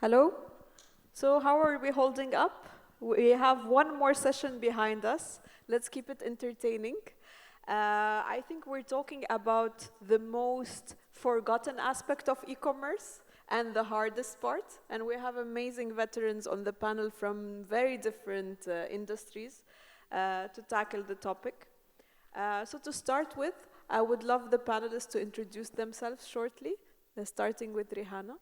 Hello. So how are we holding up? We have one more session behind us. Let's keep it entertaining. I think we're talking about the most forgotten aspect of e-commerce and the hardest part. And we have amazing veterans on the panel from very different industries to tackle the topic. So to start with, I would love the panelists to introduce themselves shortly, starting with Rihanna.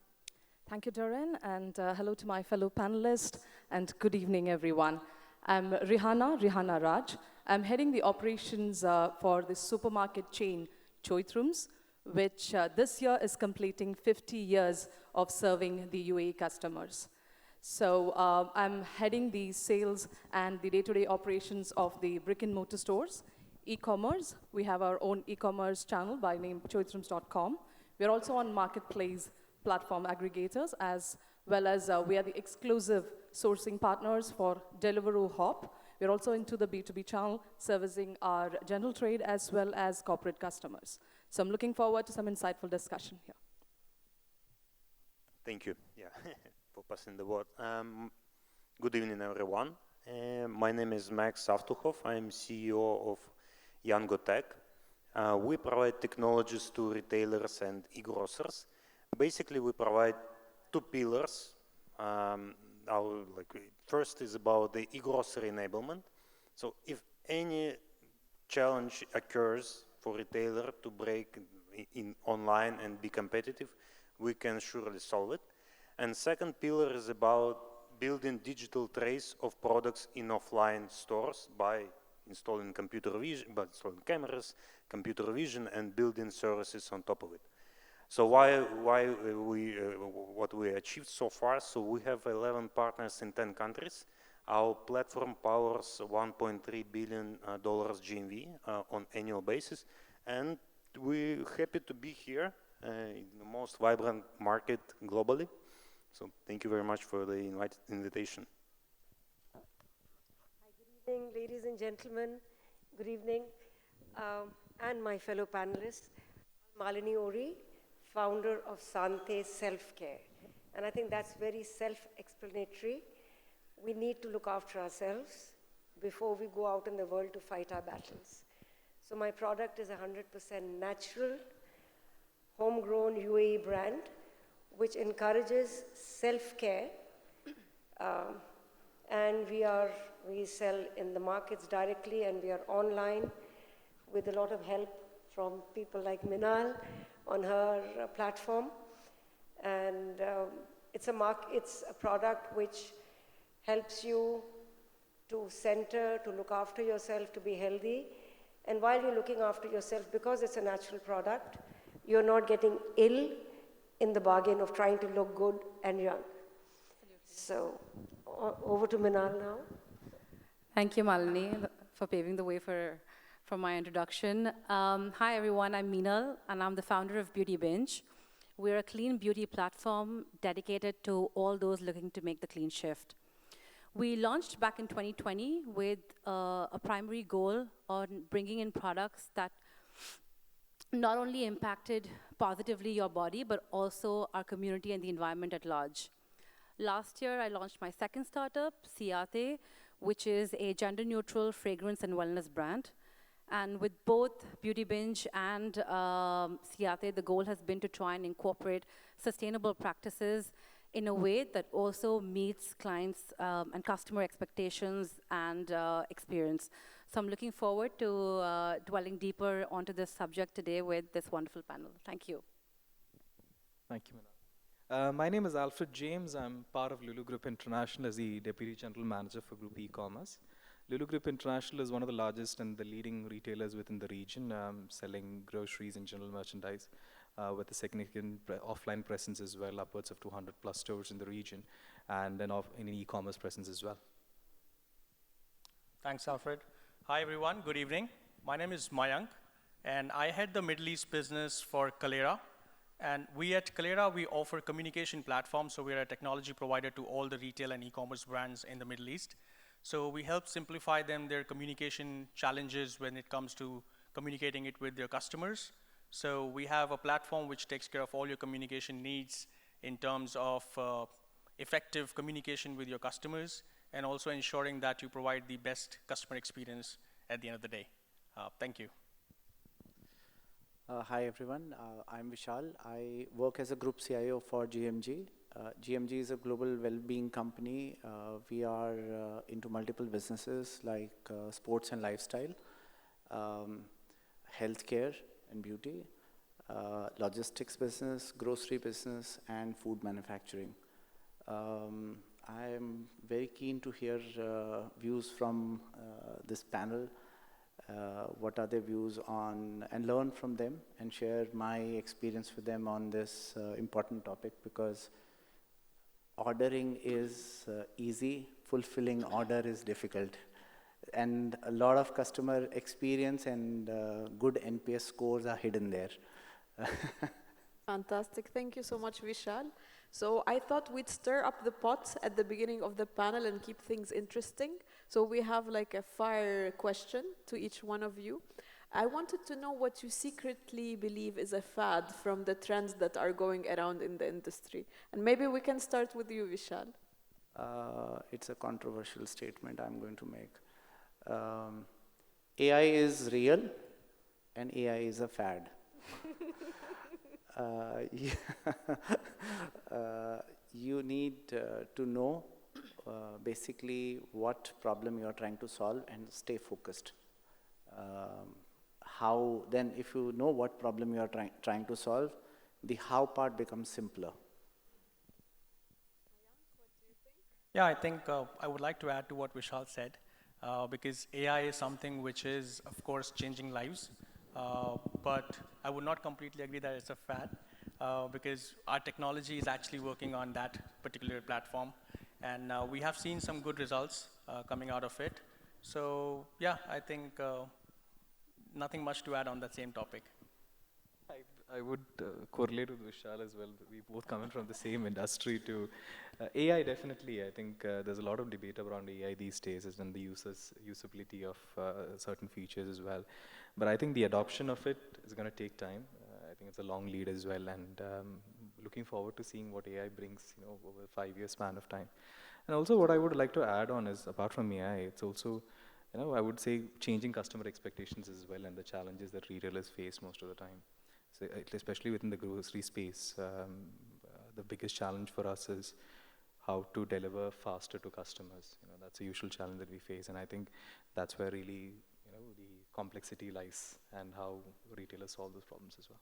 Thank you, Darren, and hello to my fellow panelists, and good evening, everyone. I'm Rihanna Raj. I'm heading the operations for the supermarket chain Choithrums, which this year is completing 50 years of serving the UAE customers. So I'm heading the sales and the day-to-day operations of the brick-and-mortar stores. E-commerce, we have our own e-commerce channel by name choithrums.com. We're also on marketplace platform aggregators, as well as we are the exclusive sourcing partners for Deliveroo Hop. We're also into the B2B channel, servicing our general trade as well as corporate customers. So I'm looking forward to some insightful discussion here. Thank you, for passing the word. Good evening, everyone. My name is Max Avtukhov. I'm CEO of Yango Tech. We provide technologies to retailers and e-grocers. Basically, we provide two pillars. First is about the e-grocery enablement. So if any challenge occurs for retailer to break in online and be competitive, we can surely solve it. And second pillar is about building digital trace of products in offline stores by installing computer vision, by installing cameras, computer vision, and building services on top of it. So what we achieved so far? So we have 11 partners in 10 countries. Our platform powers $1.3 billion GMV on annual basis, and we're happy to be here in the most vibrant market globally. So thank you very much for the invitation. Hi, good evening, ladies and gentlemen. Good evening, and my fellow panelists. Malini Ori, founder of Sante Self-Care. And I think that's very self-explanatory. We need to look after ourselves before we go out in the world to fight our battles. So my product is 100% natural, homegrown UAE brand, which encourages self-care. And we sell in the markets directly, and we are online with a lot of help from people like Minal on her platform. And it's a product which helps you to center, to look after yourself, to be healthy. And while you're looking after yourself, because it's a natural product, you're not getting ill in the bargain of trying to look good and young. So over to Minal now. Thank you, Malini, for paving the way for my introduction. Hi, everyone. I'm Meenal, and I'm the founder of Beauty Binge. We're a clean beauty platform dedicated to all those looking to make the clean shift. We launched back in 2020 with a primary goal on bringing in products that not only impacted positively your body, but also our community and the environment at large. Last year, I launched my second startup, Siate, which is a gender-neutral fragrance and wellness brand. And with both Beauty Binge and Siate, the goal has been to try and incorporate sustainable practices in a way that also meets clients' and customer expectations and experience. So I'm looking forward to dwelling deeper onto this subject today with this wonderful panel. Thank you. Thank you, Minal. My name is Alfred James. I'm part of Lulu Group International as the Deputy General Manager for Group eCommerce. Lulu Group International is one of the largest and the leading retailers within the region, selling groceries and general merchandise with a significant offline presence as well, upwards of 200 plus stores in the region, and then an e-commerce presence as well. Thanks, Alfred. Hi, everyone. Good evening. My name is Mayank, and I head the Middle East business for Kalera. And we at Kalera, we offer communication platforms, so we're a technology provider to all the retail and e-commerce brands in the Middle East. So we help simplify them their communication challenges when it comes to communicating it with their customers. So we have a platform which takes care of all your communication needs in terms of effective communication with your customers, and also ensuring that you provide the best customer experience at the end of the day. Thank you. Hi everyone, I'm Vishal. I work as a group CIO for GMG. GMG is a global well-being company. We are into multiple businesses like sports and lifestyle, healthcare and beauty, logistics business, grocery business, and food manufacturing. I am very keen to hear views from this panel. What are their views on, and learn from them and share my experience with them on this important topic, because ordering is easy, fulfilling order is difficult. And a lot of customer experience and good NPS scores are hidden there. Fantastic. Thank you so much, Vishal. So I thought we'd stir up the pot at the beginning of the panel and keep things interesting. So we have like a fire question to each one of you. I wanted to know what you secretly believe is a fad from the trends that are going around in the industry. And maybe we can start with you, Vishal. It's a controversial statement I'm going to make. AI is real and AI is a fad. You need to know basically what problem you are trying to solve and stay focused. Then if you know what problem you are trying to solve, the how part becomes simpler. Yeah, I think I would like to add to what Vishal said, because AI is something which is, of course, changing lives. But I would not completely agree that it's a fad, because our technology is actually working on that particular platform. And we have seen some good results coming out of it. So yeah, I think nothing much to add on that same topic. I would correlate with Vishal as well. We both come in from the same industry too. AI definitely, I think there's a lot of debate around AI these days and the usability of certain features as well. But I think the adoption of it is going to take time. I think it's a long lead as well, and looking forward to seeing what AI brings, over a 5-year span of time. And also what I would like to add on is, apart from AI, it's also, I would say changing customer expectations as well, and the challenges that retailers face most of the time. So, especially within the grocery space, the biggest challenge for us is how to deliver faster to customers. That's a usual challenge that we face, and I think that's where really, the complexity lies, and how retailers solve those problems as well.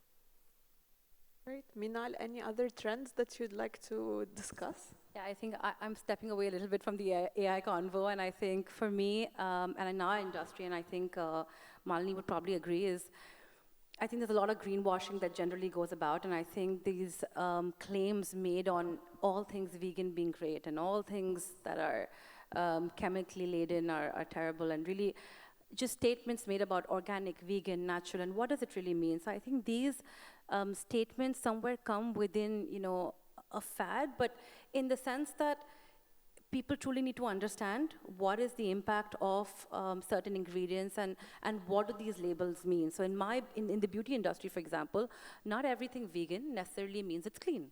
Great. Minal, any other trends that you'd like to discuss? Yeah, I think I'm stepping away a little bit from the AI convo, and I think for me, and in our industry, and I think Malini would probably agree, is I think there's a lot of greenwashing that generally goes about, and I think these claims made on all things vegan being great, and all things that are chemically laden are terrible, and really just statements made about organic, vegan, natural, and what does it really mean? So I think these statements somewhere come within, a fad, but in the sense that people truly need to understand what is the impact of certain ingredients and what do these labels mean. So in the beauty industry, for example, not everything vegan necessarily means it's clean.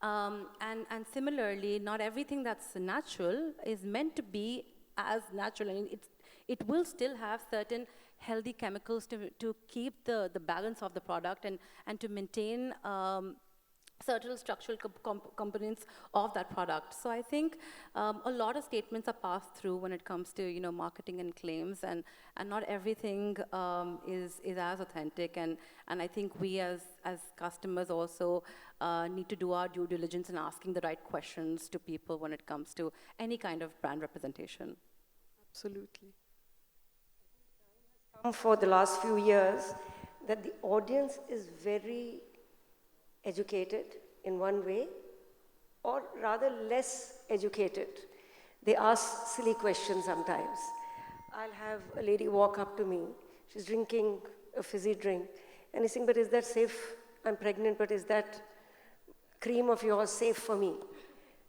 And similarly, not everything that's natural is meant to be as natural. I mean, it will still have certain healthy chemicals to keep the balance of the product and to maintain certain structural components of that product. So I think a lot of statements are passed through when it comes to marketing and claims, and not everything is as authentic. And I think we as customers also need to do our due diligence in asking the right questions to people when it comes to any kind of brand representation. Absolutely. For the last few years, that the audience is very educated in one way, or rather less educated. They ask silly questions sometimes. I'll have a lady walk up to me, she's drinking a fizzy drink, and he's saying, but is that safe? I'm pregnant, but is that cream of yours safe for me?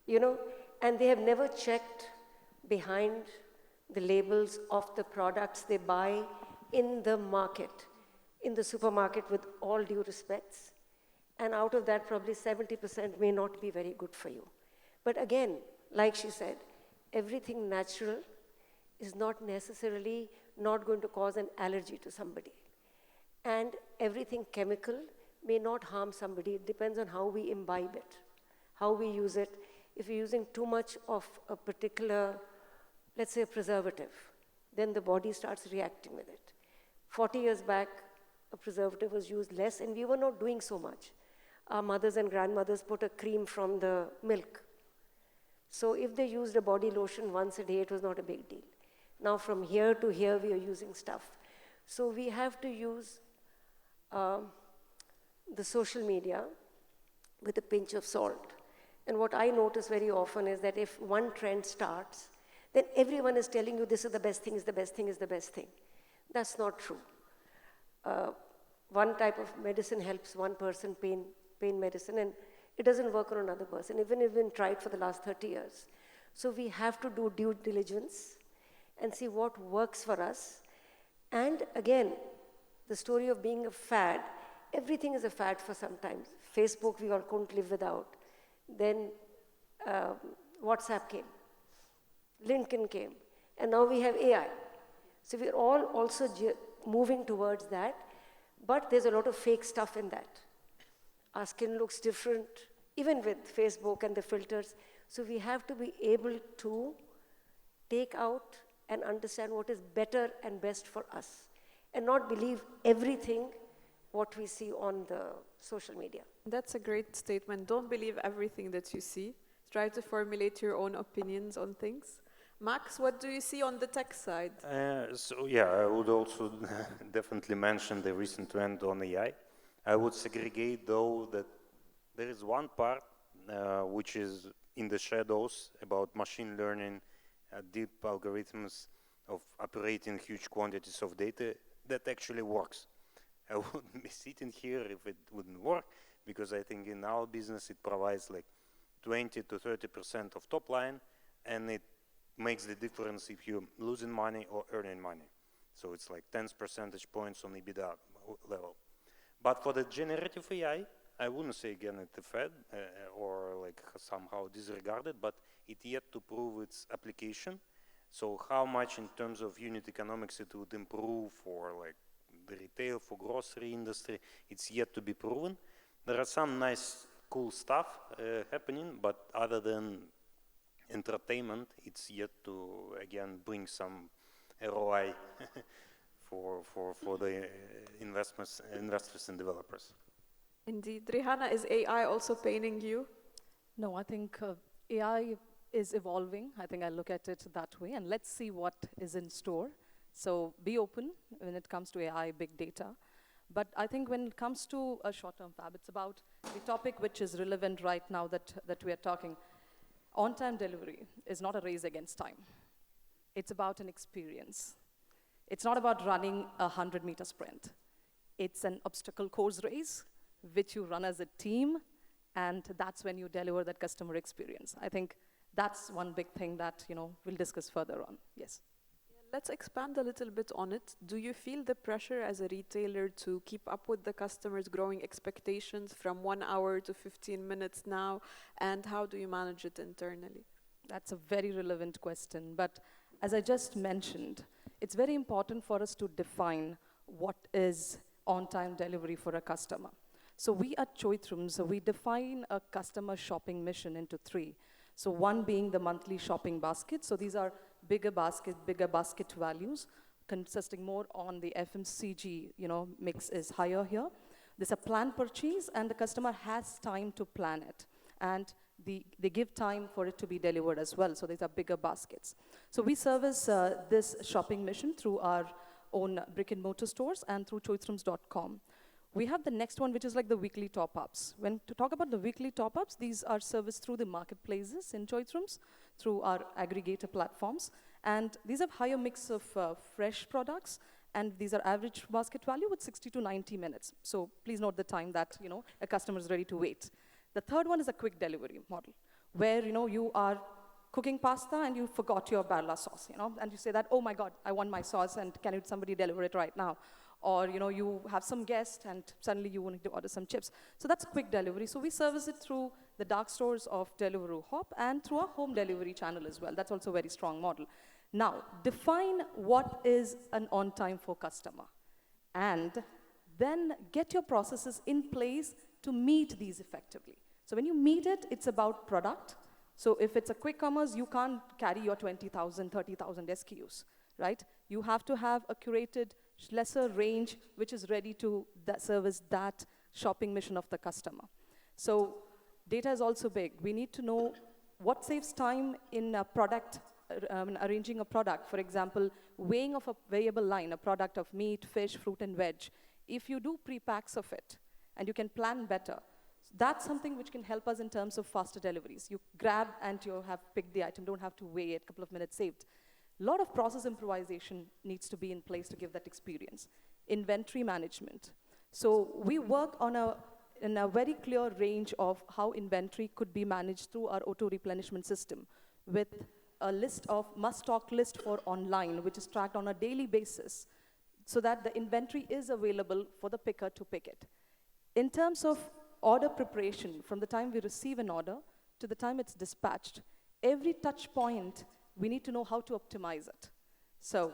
And they have never checked behind the labels of the products they buy in the market, in the supermarket, with all due respects. And out of that, probably 70% may not be very good for you. But again, like she said, everything natural is not necessarily not going to cause an allergy to somebody. And everything chemical may not harm somebody. It depends on how we imbibe it, how we use it. If you're using too much of a particular, let's say, a preservative, then the body starts reacting with it. 40 years back, a preservative was used less, and we were not doing so much. Our mothers and grandmothers put a cream from the milk. So if they used a body lotion once a day, it was not a big deal. Now from here to here, we are using stuff. So we have to use the social media with a pinch of salt. And what I notice very often is that if one trend starts, then everyone is telling you this is the best thing, is the best thing, is the best thing. That's not true. One type of medicine helps one person, pain medicine, and it doesn't work on another person, even if it's been tried for the last 30 years. So we have to do due diligence and see what works for us. And again, the story of being a fad, everything is a fad for some time. Facebook, we all couldn't live without. Then WhatsApp came, LinkedIn came, and now we have AI. So we're all also moving towards that, but there's a lot of fake stuff in that. Our skin looks different, even with Facebook and the filters. So we have to be able to take out and understand what is better and best for us, and not believe everything what we see on the social media. That's a great statement. Don't believe everything that you see. Try to formulate your own opinions on things. Max, what do you see on the tech side? So yeah, I would also definitely mention the recent trend on AI. I would segregate though that there is one part which is in the shadows about machine learning, deep algorithms of operating huge quantities of data that actually works. I wouldn't be sitting here if it wouldn't work, because I think in our business it provides like 20 to 30% of top line, and it makes the difference if you're losing money or earning money. So it's like 10 percentage points on EBITDA level. But for the generative AI, I wouldn't say again it's a fad or like somehow disregarded, but it yet to prove its application. So how much in terms of unit economics it would improve for like the retail, for grocery industry, it's yet to be proven. There are some nice, cool stuff happening, but other than entertainment, it's yet to again bring some ROI for the investors and developers. Indeed. Rihanna, is AI also paining you? No, I think AI is evolving. I think I look at it that way, and let's see what is in store. So be open when it comes to AI, big data. But I think when it comes to a short-term fab, it's about the topic which is relevant right now that we are talking. On-time delivery is not a race against time. It's about an experience. It's not about running a 100-meter sprint. It's an obstacle course race, which you run as a team, and that's when you deliver that customer experience. I think that's one big thing that we'll discuss further on. Yes. Let's expand a little bit on it. Do you feel the pressure as a retailer to keep up with the customers' growing expectations from 1 hour to 15 minutes now? And how do you manage it internally? That's a very relevant question. But as I just mentioned, it's very important for us to define what is on-time delivery for a customer. So we at Choithrams, we define a customer shopping mission into 3. So one being the monthly shopping basket. So these are bigger basket values, consisting more on the FMCG, mix is higher here. There's a planned purchase, and the customer has time to plan it. And they give time for it to be delivered as well. So these are bigger baskets. So we service this shopping mission through our own brick and mortar stores and through choithrams.com. We have the next one, which is like the weekly top-ups. When to talk about the weekly top-ups, these are serviced through the marketplaces in Choithrams, through our aggregator platforms. And these have higher mix of fresh products, and these are average basket value with 60 to 90 minutes. So please note the time that a customer is ready to wait. The third one is a quick delivery model, where you are cooking pasta and you forgot your barla sauce, and you say that, oh my God, I want my sauce, and can somebody deliver it right now? or you have some guest and suddenly you want to order some chips. So that's quick delivery. So we service it through the dark stores of Deliveroo Hop and through our home delivery channel as well. That's also a very strong model. Now, define what is an on-time for customer, and then get your processes in place to meet these effectively. So when you meet it, it's about product. So if it's a quick commerce, you can't carry your 20,000, 30,000 SKUs, right? You have to have a curated, lesser range, which is ready to service that shopping mission of the customer. So data is also big. We need to know what saves time in a product, arranging a product. For example, weighing of a variable line, a product of meat, fish, fruit, and veg. If you do pre-packs of it, and you can plan better, that's something which can help us in terms of faster deliveries. You grab and you have picked the item, don't have to weigh it, a couple of minutes saved. A lot of process improvisation needs to be in place to give that experience. Inventory management. So we work on in a very clear range of how inventory could be managed through our auto-replenishment system with a list of must-stock list for online, which is tracked on a daily basis, so that the inventory is available for the picker to pick it. In terms of order preparation, from the time we receive an order to the time it's dispatched, every touch point, we need to know how to optimize it. So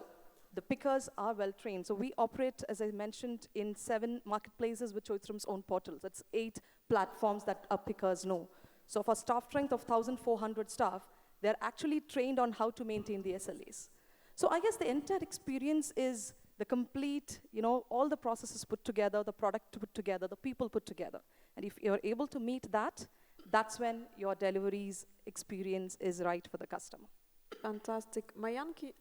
the pickers are well trained. So we operate, as I mentioned, in 7 marketplaces with Choithrum's own portals. That's 8 platforms that our pickers know. So for staff strength of 1,400 staff, they're actually trained on how to maintain the SLAs. So I guess the entire experience is the complete, all the processes put together, the product put together, the people put together. And if you're able to meet that, that's when your deliveries experience is right for the customer. Fantastic. Mayank,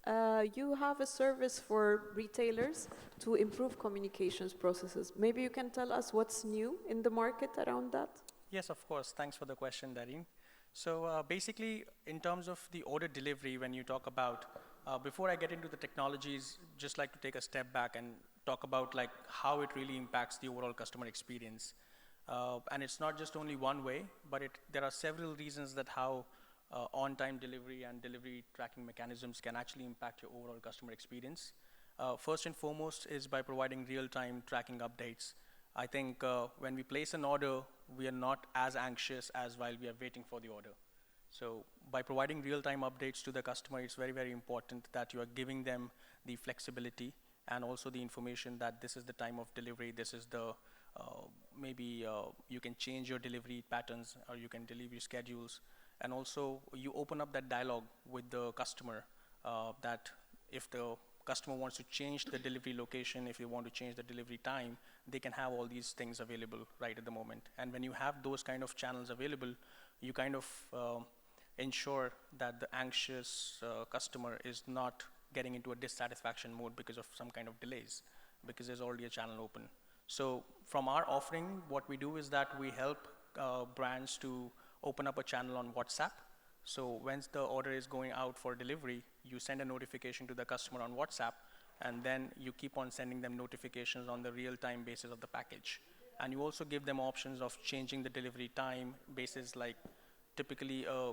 you have a service for retailers to improve communications processes. Maybe you can tell us what's new in the market around that? Yes, of course. Thanks for the question, Dareen. So basically, in terms of the order delivery, when you talk about, before I get into the technologies, just like to take a step back and talk about like how it really impacts the overall customer experience. And it's not just only one way, but there are several reasons that how on-time delivery and delivery tracking mechanisms can actually impact your overall customer experience. First and foremost is by providing real-time tracking updates. I think when we place an order, we are not as anxious as while we are waiting for the order. So by providing real-time updates to the customer, it's very, very important that you are giving them the flexibility and also the information that this is the time of delivery, this is the, maybe you can change your delivery patterns or you can delivery schedules. And also you open up that dialogue with the customer that if the customer wants to change the delivery location, if they want to change the delivery time, they can have all these things available right at the moment. And when you have those kind of channels available, you kind of ensure that the anxious customer is not getting into a dissatisfaction mode because of some kind of delays, because there's already a channel open. So from our offering, what we do is that we help brands to open up a channel on WhatsApp. So once the order is going out for delivery, you send a notification to the customer on WhatsApp, and then you keep on sending them notifications on the real-time basis of the package. And you also give them options of changing the delivery time basis, like typically a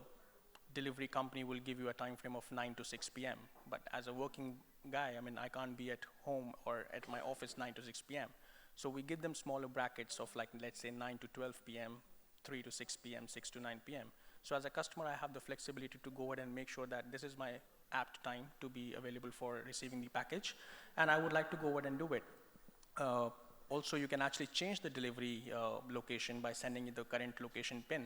delivery company will give you a time frame of 9 to 6 p.m. But as a working guy, I mean, I can't be at home or at my office 9 to 6 p.m. So we give them smaller brackets of like, let's say 9 to 12 p.m., 3 to 6 p.m., 6 to 9 p.m. So as a customer, I have the flexibility to go ahead and make sure that this is my apt time to be available for receiving the package, and I would like to go ahead and do it. Also, you can actually change the delivery location by sending the current location pin.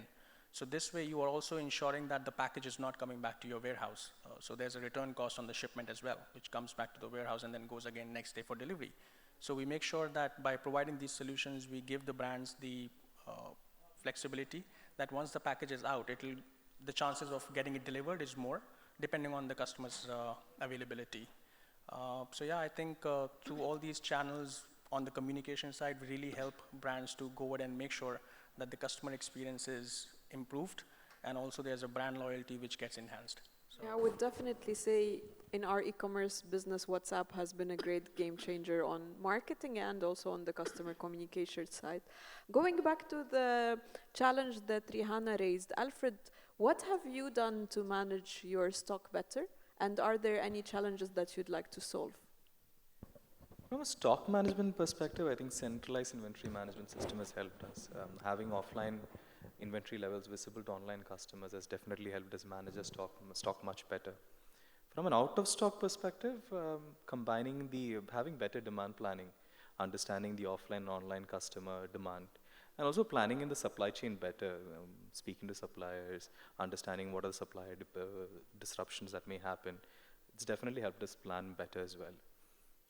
So this way, you are also ensuring that the package is not coming back to your warehouse. So there's a return cost on the shipment as well, which comes back to the warehouse and then goes again next day for delivery. So we make sure that by providing these solutions, we give the brands the flexibility that once the package is out, the chances of getting it delivered is more, depending on the customer's availability. So yeah, I think through all these channels on the communication side, we really help brands to go ahead and make sure that the customer experience is improved, and also there's a brand loyalty which gets enhanced. So yeah, I would definitely say in our e-commerce business, WhatsApp has been a great game changer on marketing and also on the customer communication side. Going back to the challenge that Rihanna raised, Alfred, what have you done to manage your stock better? And are there any challenges that you'd like to solve? From a stock management perspective, I think centralized inventory management system has helped us. Having offline inventory levels visible to online customers has definitely helped us manage our stock much better. From an out-of-stock perspective, having better demand planning, understanding the offline and online customer demand, and also planning in the supply chain better, speaking to suppliers, understanding what are the supplier disruptions that may happen. It's definitely helped us plan better as well.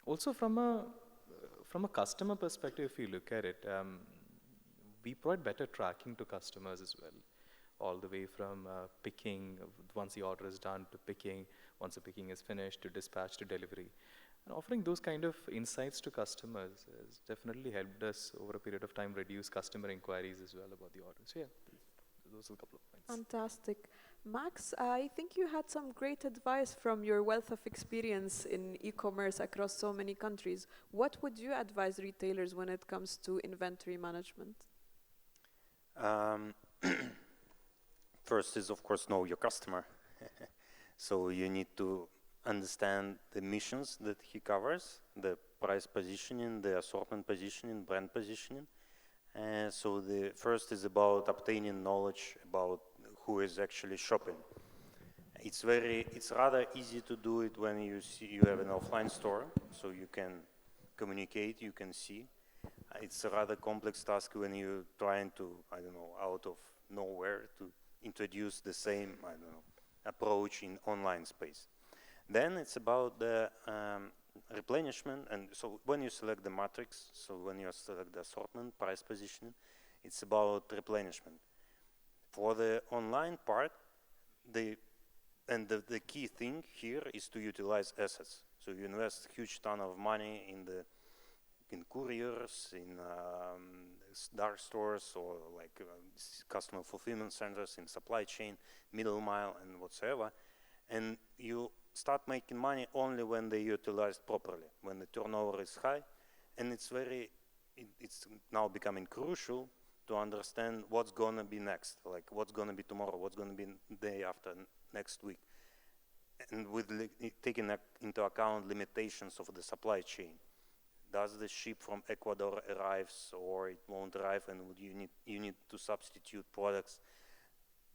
Also, from a customer perspective, if you look at it, we provide better tracking to customers as well, all the way from picking, once the order is done, to picking, once the picking is finished, to dispatch, to delivery. And offering those kind of insights to customers has definitely helped us over a period of time reduce customer inquiries as well about the orders. So yeah, those are a couple of points. Fantastic. Max, I think you had some great advice from your wealth of experience in e-commerce across so many countries. What would you advise retailers when it comes to inventory management? First is, of course, know your customer. So you need to understand the missions that he covers, the price positioning, the assortment positioning, brand positioning. So the first is about obtaining knowledge about who is actually shopping. It's rather easy to do it when you have an offline store, so you can communicate, you can see. It's a rather complex task when you're trying to, I don't know, out of nowhere to introduce the same, I don't know, approach in online space. Then it's about the replenishment, and so when you select the matrix, so when you select the assortment, price positioning, it's about replenishment. For the online part, the key thing here is to utilize assets. So you invest huge ton of money in couriers, in dark stores, or like customer fulfillment centers, in supply chain, middle mile, and whatsoever, and you start making money only when they utilized properly, when the turnover is high, and it's now becoming crucial to understand what's going to be next, like what's going to be tomorrow, what's going to be the day after, next week, and with taking into account limitations of the supply chain. Does the ship from Ecuador arrives or it won't arrive, and you need to substitute products?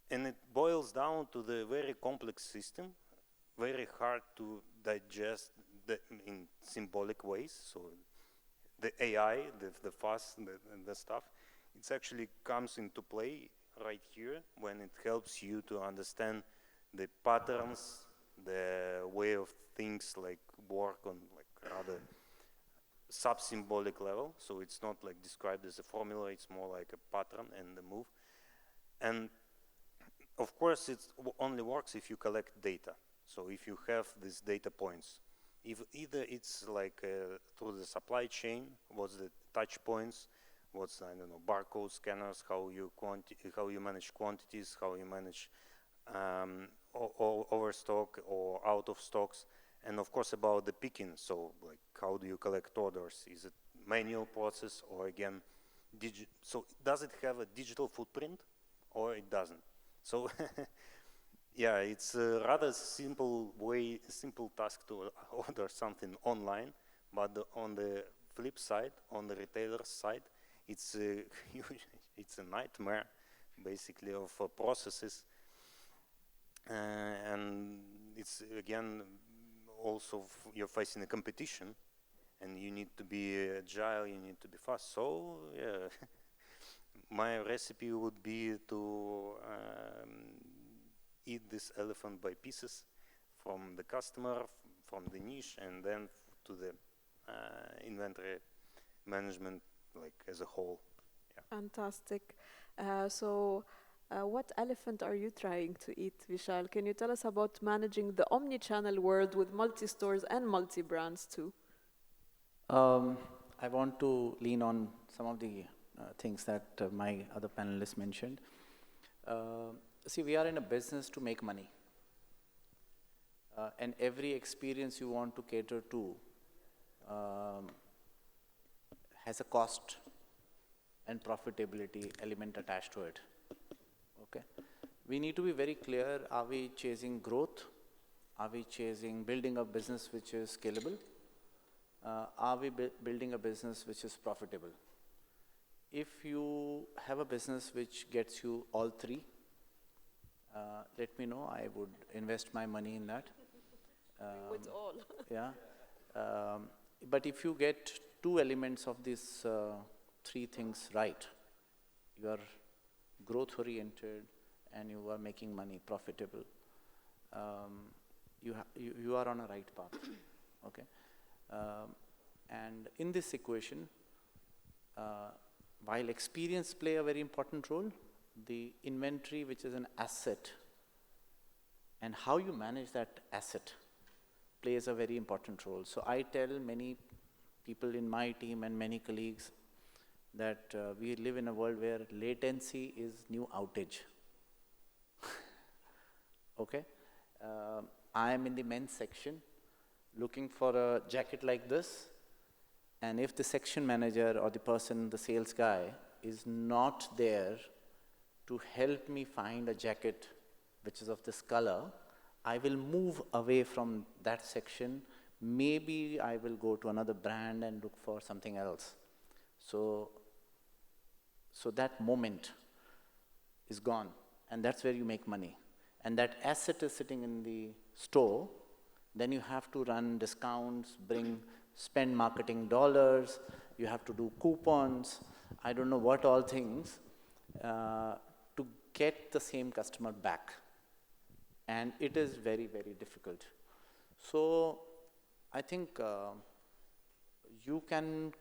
And it boils down to the very complex system, very hard to digest in symbolic ways. So the AI, the FAS, the stuff, it actually comes into play right here when it helps you to understand the patterns, the way of things like work on like rather sub-symbolic level. So it's not like described as a formula, it's more like a pattern and a move. And of course, it only works if you collect data. So if you have these data points, if either it's like through the supply chain, what's the touch points, what's, I don't know, barcode scanners, how you manage quantities, how you manage overstock or out of stocks, and of course about the picking. So like how do you collect orders? Is it manual process or again so does it have a digital footprint or it doesn't? So yeah, it's a rather simple task to order something online, but on the flip side, on the retailer's side, it's a nightmare basically of processes, and it's again also you're facing a competition, and you need to be agile, you need to be fast. So yeah, my recipe would be to eat this elephant by pieces, from the customer, from the niche, and then to the inventory management, like as a whole. Yeah. Fantastic. What elephant are you trying to eat, Vishal? Can you tell us about managing the omnichannel world with multi-stores and multi-brands too? I want to lean on some of the things that my other panelists mentioned. See, we are in a business to make money. And every experience you want to cater to has a cost and profitability element attached to it. Okay. We need to be very clear, are we chasing growth? Are we chasing building a business which is scalable? are we building a business which is profitable? If you have a business which gets you all three, let me know. I would invest my money in that. We would all. Yeah. But if you get two elements of these three things right, you are growth oriented and you are making money profitable, you are on a right path. Okay. And in this equation, while experience play a very important role, the inventory, which is an asset, and how you manage that asset plays a very important role. So I tell many people in my team and many colleagues that we live in a world where latency is new outage. Okay? I am in the men's section looking for a jacket like this, and if the section manager or the person, the sales guy, is not there to help me find a jacket which is of this color, I will move away from that section. Maybe I will go to another brand and look for something else. So that moment is gone, and that's where you make money. And that asset is sitting in the store. Then you have to run discounts, spend marketing dollars, you have to do coupons, I don't know what all things, to get the same customer back. And it is very, very difficult. So I think you can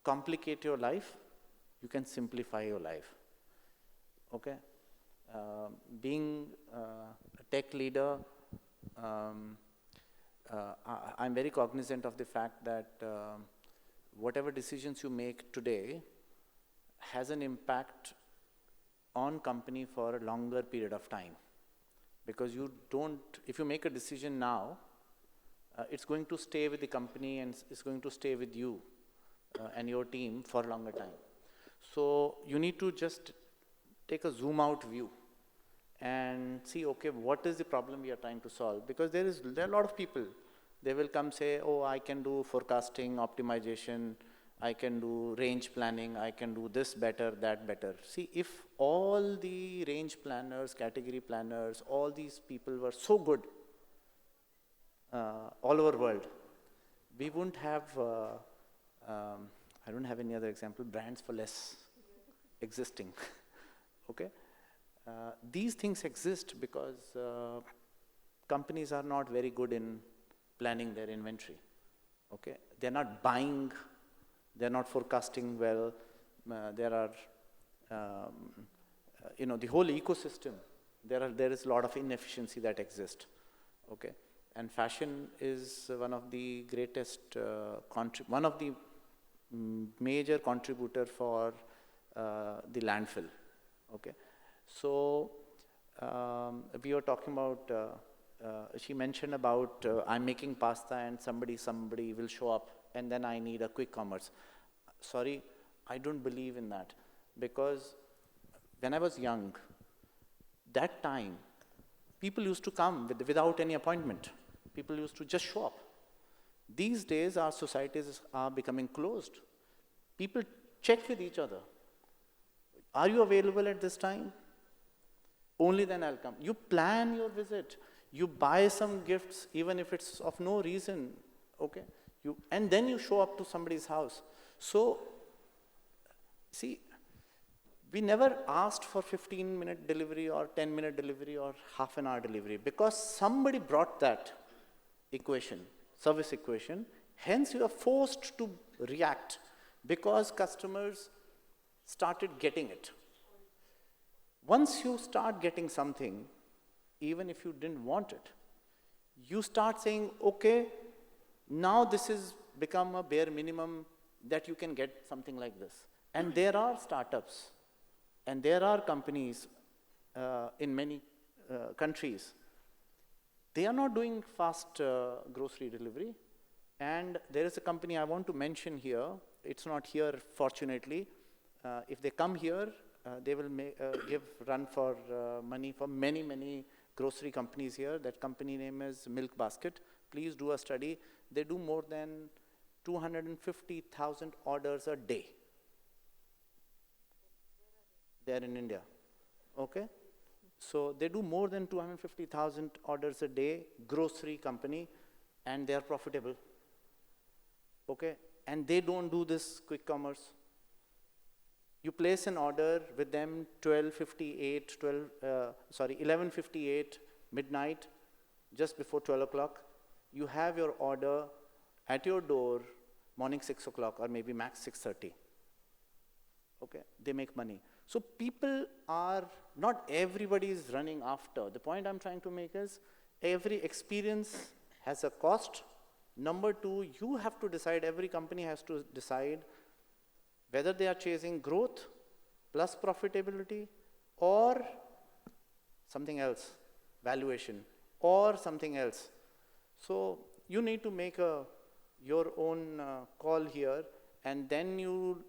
complicate your life, you can simplify your life. Okay? Being a tech leader, I'm very cognizant of the fact that whatever decisions you make today has an impact on company for a longer period of time. Because if you make a decision now, it's going to stay with the company and it's going to stay with you and your team for a longer time. So you need to just take a zoom out view and see, okay, what is the problem we are trying to solve? Because there are a lot of people, they will come say, oh, I can do forecasting, optimization, I can do range planning, I can do this better, that better. See, if all the range planners, category planners, all these people were so good all over the world, we wouldn't have, I don't have any other example, brands for less existing. Okay? These things exist because companies are not very good in planning their inventory. Okay? They're not buying, they're not forecasting well. There are, the whole ecosystem, there is a lot of inefficiency that exists. Okay? And fashion is one of the greatest, one of the major contributor for the landfill. Okay? So we were talking about, she mentioned about I'm making pasta and somebody will show up and then I need a quick commerce. Sorry, I don't believe in that, because when I was young, that time, people used to come without any appointment. People used to just show up. These days, our societies are becoming closed. People check with each other. Are you available at this time? Only then I'll come. You plan your visit. You buy some gifts, even if it's of no reason. Okay? And then you show up to somebody's house. So, see, we never asked for 15-minute delivery or 10-minute delivery or half an hour delivery, because somebody brought that equation, service equation. Hence, you are forced to react because customers started getting it. Once you start getting something, even if you didn't want it, you start saying, okay, now this has become a bare minimum that you can get something like this. And there are startups and there are companies in many countries. They are not doing fast grocery delivery. And there is a company I want to mention here. It's not here, fortunately. If they come here, they will run for money for many, many grocery companies here. That company name is Milk Basket. Please do a study. They do more than 250,000 orders a day. They are in India. Okay? So they do more than 250,000 orders a day, grocery company, and they are profitable. Okay? And they don't do this quick commerce. You place an order with them 11:58, midnight, just before 12 o'clock. You have your order at your door morning 6 o'clock or maybe max 6:30. Okay, they make money. So people are, not everybody is running after. The point I'm trying to make is every experience has a cost. Number two, you have to decide, every company has to decide whether they are chasing growth plus profitability or something else, valuation or something else. So you need to make your own call here, and then you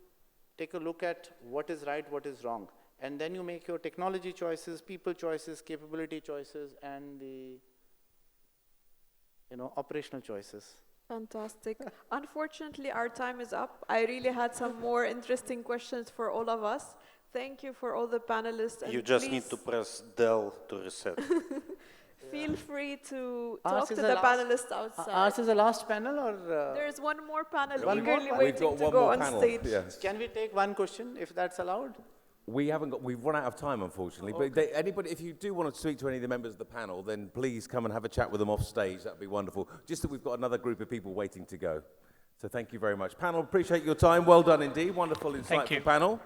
take a look at what is right, what is wrong. And then you make your technology choices, people choices, capability choices, and the operational choices. Fantastic. Unfortunately, our time is up. I really had some more interesting questions for all of us. Thank you for all the panelists. And You just need to press Del to reset. feel free to Ours talk is to the the last- panelists outside. Ours is the last panel, or There's one more panel One more eagerly panel? We've waiting got to one go more on panel. stage. Yes. can we take one question, if that's allowed? We've run out of time, unfortunately. But anybody, if you do want to speak to any of the members of the panel, then please come and have a chat with them off stage. That'd be wonderful. Just that we've got another group of people waiting to go. So thank you very much. Panel, appreciate your time. Well done indeed. Wonderful, insightful you. panel.